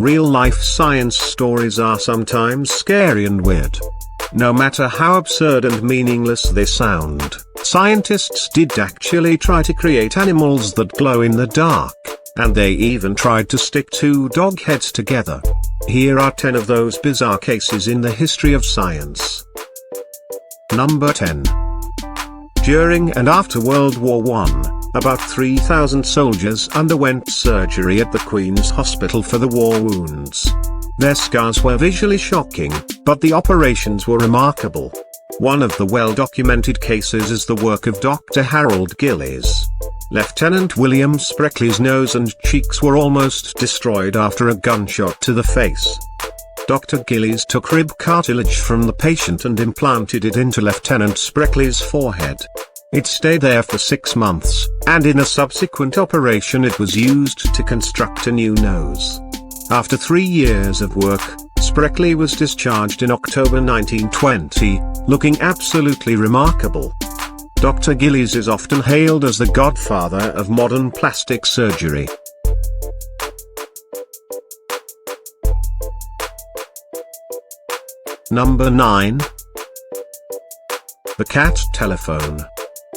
Real-life science stories are sometimes scary and weird. No matter how absurd and meaningless they sound, scientists did actually try to create animals that glow in the dark, and they even tried to stick two dog heads together. Here are 10 of those bizarre cases in the history of science. Number 10. During and after World War I, about 3,000 soldiers underwent surgery at the Queen's Hospital for the war wounds. Their scars were visually shocking, but the operations were remarkable. One of the well-documented cases is the work of Dr. Harold Gillies. Lieutenant William Spreckley's nose and cheeks were almost destroyed after a gunshot to the face. Dr. Gillies took rib cartilage from the patient and implanted it into Lieutenant Spreckley's forehead. It stayed there for 6 months, and in a subsequent operation it was used to construct a new nose. After 3 years of work, Spreckley was discharged in October 1920, looking absolutely remarkable. Dr. Gillies is often hailed as the godfather of modern plastic surgery. Number 9. The cat telephone.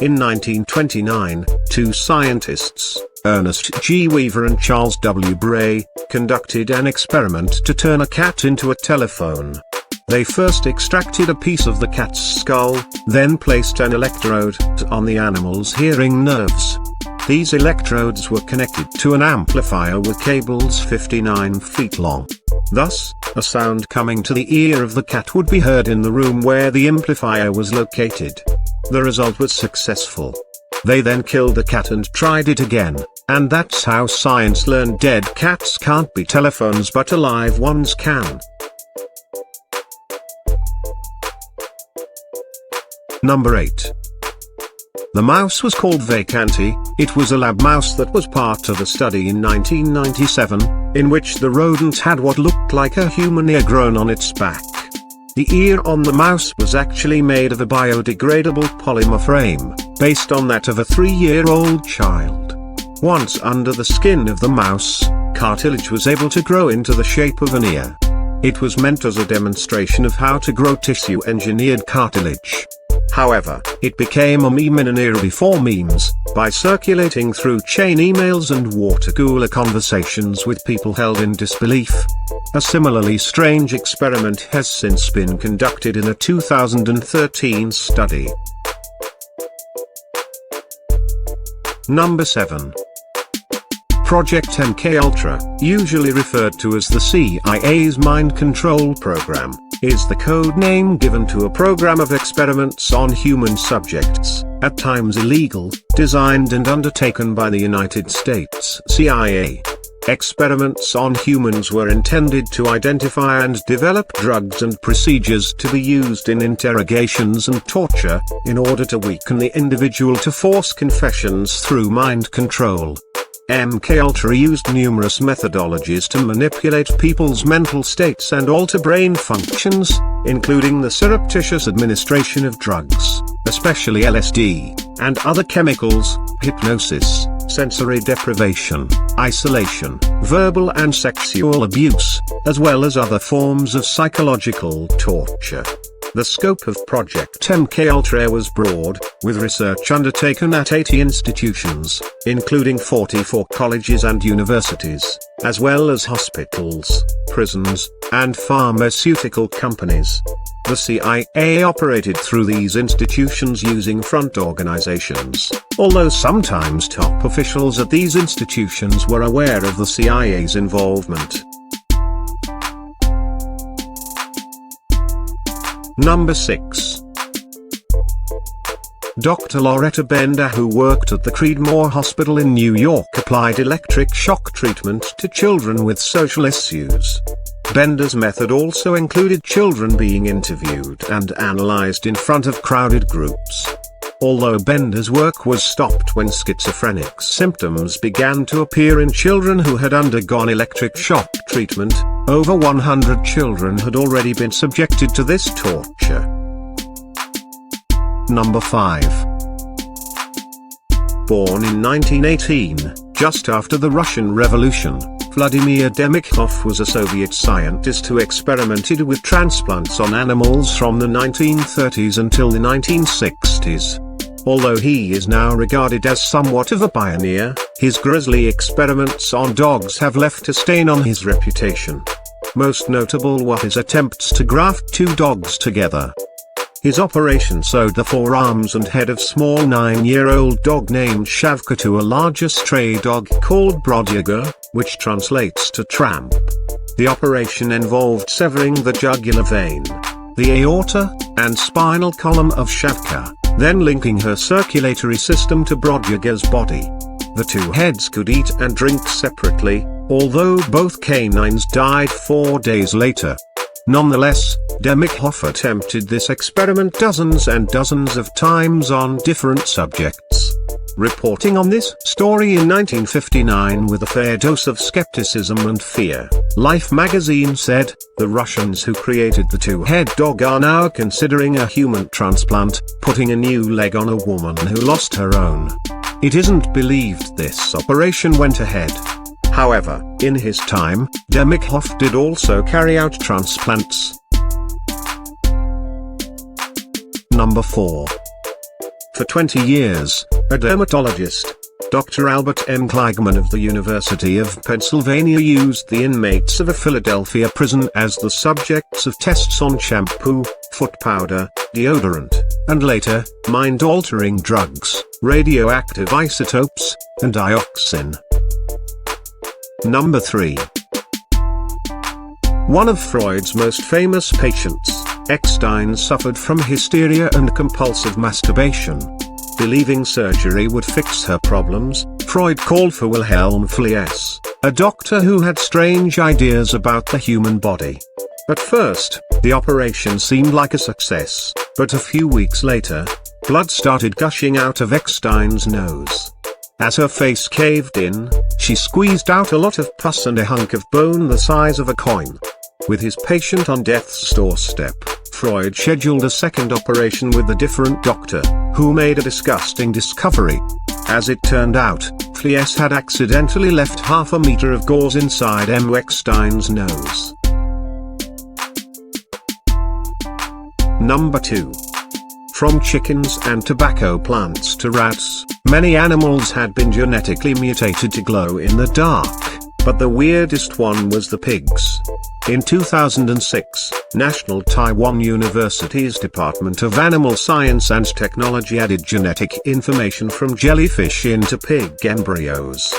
In 1929, two scientists, Ernest G. Weaver and Charles W. Bray, conducted an experiment to turn a cat into a telephone. They first extracted a piece of the cat's skull, then placed an electrode on the animal's hearing nerves. These electrodes were connected to an amplifier with cables 59 feet long. Thus, a sound coming to the ear of the cat would be heard in the room where the amplifier was located. The result was successful. They then killed the cat and tried it again, and that's how science learned dead cats can't be telephones but alive ones can. Number 8. The mouse was called Vacanti. It was a lab mouse that was part of a study in 1997, in which the rodent had what looked like a human ear grown on its back. The ear on the mouse was actually made of a biodegradable polymer frame, based on that of a 3-year-old child. Once under the skin of the mouse, cartilage was able to grow into the shape of an ear. It was meant as a demonstration of how to grow tissue-engineered cartilage. However, it became a meme in an era before memes, by circulating through chain emails and water cooler conversations with people held in disbelief. A similarly strange experiment has since been conducted in a 2013 study. Number 7. Project MKUltra, usually referred to as the CIA's mind control program, is the code name given to a program of experiments on human subjects, at times illegal, designed and undertaken by the United States CIA. Experiments on humans were intended to identify and develop drugs and procedures to be used in interrogations and torture, in order to weaken the individual to force confessions through mind control. MKUltra used numerous methodologies to manipulate people's mental states and alter brain functions, including the surreptitious administration of drugs, especially LSD, and other chemicals, hypnosis, sensory deprivation, isolation, verbal and sexual abuse, as well as other forms of psychological torture. The scope of Project MKUltra was broad, with research undertaken at 80 institutions, including 44 colleges and universities, as well as hospitals, prisons, and pharmaceutical companies. The CIA operated through these institutions using front organizations, although sometimes top officials at these institutions were aware of the CIA's involvement. Number 6. Dr. Loretta Bender, who worked at the Creedmoor Hospital in New York, applied electric shock treatment to children with social issues. Bender's method also included children being interviewed and analyzed in front of crowded groups. Although Bender's work was stopped when schizophrenic symptoms began to appear in children who had undergone electric shock treatment, over 100 children had already been subjected to this torture. Number 5. Born in 1918, just after the Russian Revolution, Vladimir Demikhov was a Soviet scientist who experimented with transplants on animals from the 1930s until the 1960s. Although he is now regarded as somewhat of a pioneer, his grisly experiments on dogs have left a stain on his reputation. Most notable were his attempts to graft two dogs together. His operation sewed the forearms and head of small 9-year-old dog named Shavka to a larger stray dog called Brodyaga, which translates to tramp. The operation involved severing the jugular vein, the aorta, and spinal column of Shavka, then linking her circulatory system to Brodyaga's body. The two heads could eat and drink separately, although both canines died 4 days later. Nonetheless, Demikhov attempted this experiment dozens and dozens of times on different subjects. Reporting on this story in 1959 with a fair dose of skepticism and fear, Life magazine said, "The Russians who created the two-head dog are now considering a human transplant, putting a new leg on a woman who lost her own." It isn't believed this operation went ahead. However, in his time, Demikhov did also carry out transplants. Number 4. For 20 years, a dermatologist, Dr. Albert M. Kliegman of the University of Pennsylvania used the inmates of a Philadelphia prison as the subjects of tests on shampoo, foot powder, deodorant, and later, mind-altering drugs, radioactive isotopes, and dioxin. Number 3. One of Freud's most famous patients, Eckstein, suffered from hysteria and compulsive masturbation. Believing surgery would fix her problems, Freud called for Wilhelm Fliess, a doctor who had strange ideas about the human body. At first, the operation seemed like a success, but a few weeks later, blood started gushing out of Eckstein's nose. As her face caved in, she squeezed out a lot of pus and a hunk of bone the size of a coin. With his patient on death's doorstep, Freud scheduled a second operation with a different doctor, who made a disgusting discovery. As it turned out, Fliess had accidentally left half a meter of gauze inside M. Eckstein's nose. Number 2. From chickens and tobacco plants to rats, many animals had been genetically mutated to glow in the dark, but the weirdest one was the pigs. In 2006, National Taiwan University's Department of Animal Science and Technology added genetic information from jellyfish into pig embryos.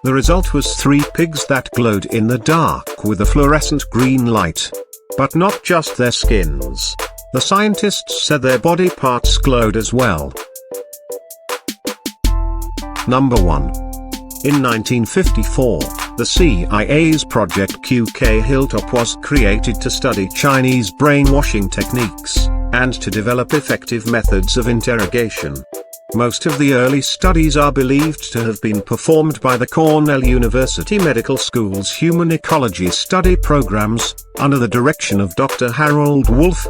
The result was 3 pigs that glowed in the dark with a fluorescent green light. But not just their skins. The scientists said their body parts glowed as well. Number 1. In 1954, the CIA's Project QK Hilltop was created to study Chinese brainwashing techniques, and to develop effective methods of interrogation. Most of the early studies are believed to have been performed by the Cornell University Medical School's Human Ecology Study programs, under the direction of Dr. Harold Wolff.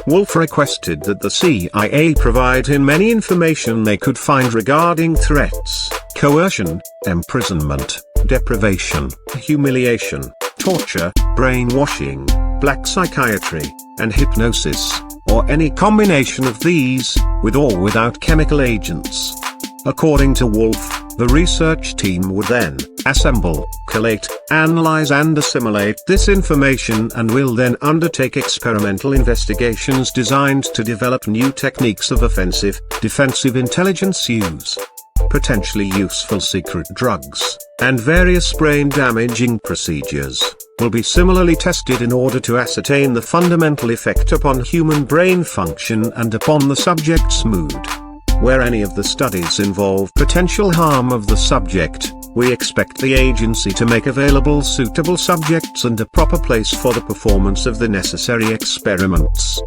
Wolff requested that the CIA provide him any information they could find regarding threats, coercion, imprisonment, deprivation, humiliation, torture, brainwashing, black psychiatry, and hypnosis, or any combination of these, with or without chemical agents. According to Wolff, the research team would then assemble, collate, analyze and assimilate this information and will then undertake experimental investigations designed to develop new techniques of offensive, defensive intelligence use, potentially useful secret drugs, and various brain-damaging procedures, will be similarly tested in order to ascertain the fundamental effect upon human brain function and upon the subject's mood. Where any of the studies involve potential harm of the subject, we expect the agency to make available suitable subjects and a proper place for the performance of the necessary experiments.